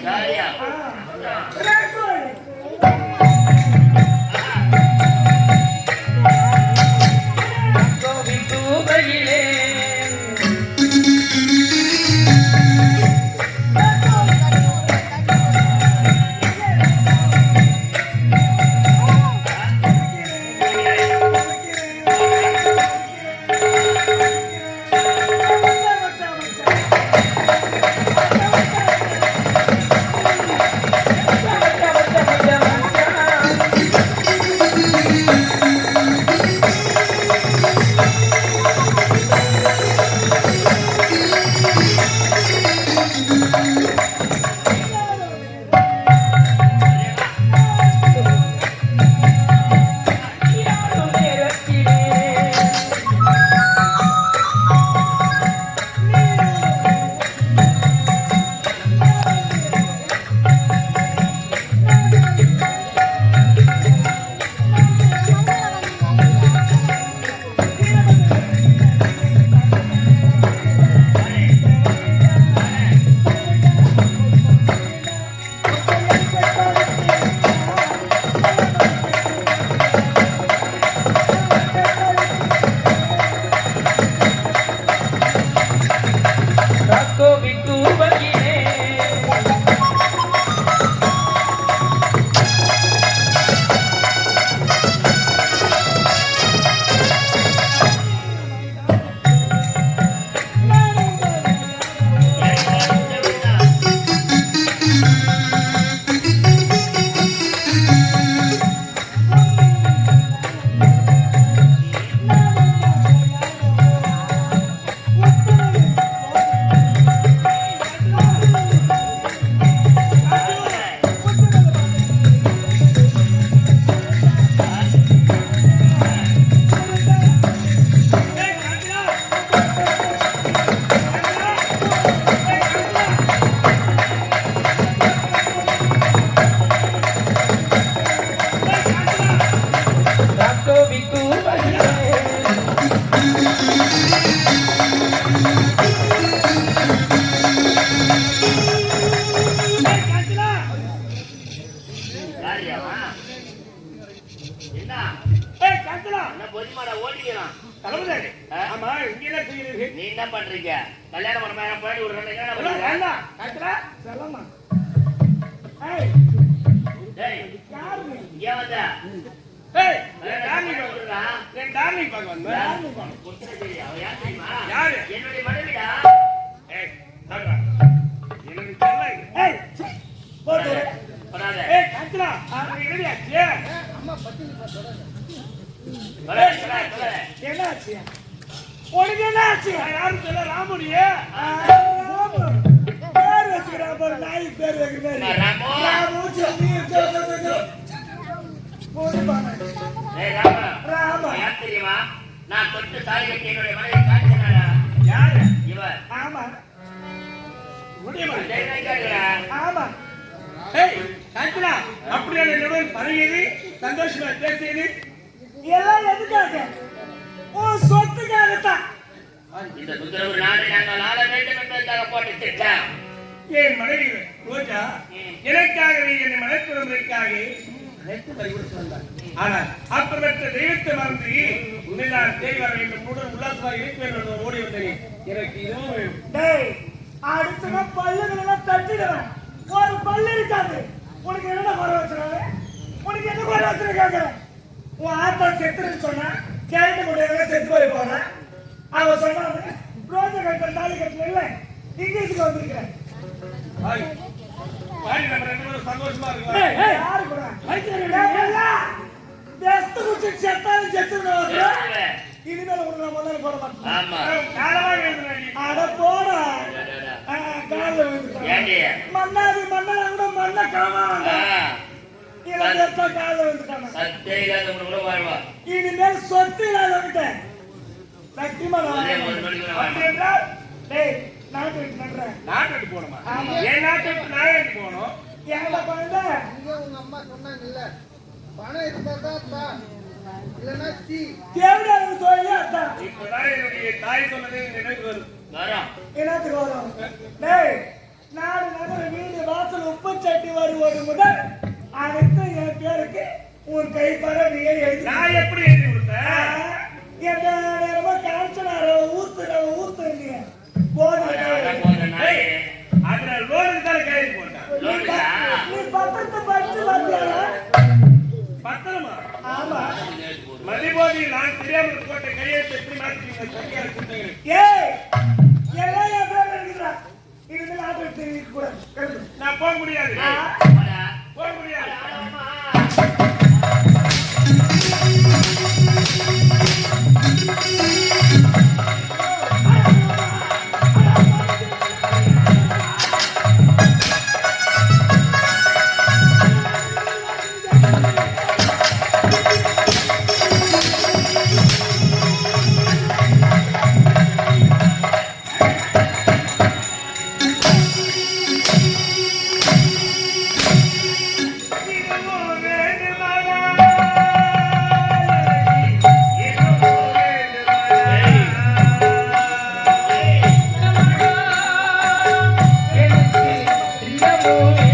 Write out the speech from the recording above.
ஜாலியா நீ என்ன பண்றீங்க? கல்யாணம் பண்ண போயிட்டு ஒரு ரெண்டு என்னுடைய மனைவிடா என்னாச்சு உனக்கு என்னாச்சு? யாரும் சொல்ல ராமுடியே பேர் வச்சுக்கிறான் பாரு, நாய்க்கு பேர் வைக்கிறேன். தெரியுமா? நான் தொட்டு தாய் கட்டி என்னுடைய மனைவி காட்டினாரா? யாரு இவர்? ஆமா ஆமா. அப்படியான பழகியது சந்தோஷமா பேசியது எல்லாம் எதுக்காக? உன் சொத்துக்காகத்தான். இந்த துத்தரவு நாடு நாங்கள் ஆள வேண்டும் என்பதற்காக போட்டு திட்டம். என் மனைவி ரோஜா எனக்காகவே என்னை மனக்குறவதற்காக அனைத்து பறிகொடுத்து வந்தார். ஆனால் அப்புறமற்ற தெய்வத்தை மறந்து உன்னைதான் தேடி வர வேண்டும், உடன் உல்லாசமாக இருக்க வேண்டும் ஓடி வந்தேன். எனக்கு இதுவும் வேணும். அடுத்த பல்லுகளெல்லாம் தட்டிடுவேன். ஒரு பல்லு இருக்காது. உனக்கு என்ன குறை வச்சுருக்காங்க? உனக்கு என்ன குறை வச்சிருக்காங்க? உன் ஆத்தா செத்துன்னு சொன்னா கேட்டு முடியாத செத்து போய் போறேன். அவன் சொன்னாங்க ரோஜா கட்ட தாலி கட்டல இல்ல இங்கிலீஷ்க்கு வந்திருக்கிறேன். சந்தோஷமா இருக்கு. யாரு கூட செத்தாலும் செத்து இனிமேல உனக்கு நான் முதல்ல போட மாட்டேன். அட போட மண்ணாதி மண்ணா கூட மண்ண காமாங்க. இனிமேல் சொத்து இல்லாத சத்தியமா நாட்டு போனோமா? என் நாட்டு நான் போனோம். எங்க உங்க அம்மா சொன்னாங்க இல்ல பணம் இருந்தா இல்லன்னா சி தேவடான தோயிலே அதான். இப்பதான் என்னுடைய தாய் சொன்னதே நினைவுக்கு வரும். என்னத்துக்கு வரும்? டேய் நாடு நகர வீடு வா வருவது முதல் அனைத்து என் பேருக்கு உன் கைப்பட நீ எழுதி நான் எப்படி எழுதி கொடுத்தேன்? எந்த நேரமா காய்ச்சனார ஊத்து நீ போது ஏய், அதுல லோனுக்கு தானே கையெழுத்து போட்டேன். நீ பத்திரத்தை படிச்சு வந்தியா? பத்திரமா? ஆமா. மதிபோதி நான் தெரியாமல் போட்ட கையெழுத்து எப்படி மாற்றிட்டீங்க? சரியா கொடுத்தீங்க. ஏய் எல்லாம் என் பேர் எழுதுறா. இனிமேல் ஆட்டோ தெரிவிக்க கூடாது. நான் போக முடியாது. போடா. போக முடியாது. எனக்கு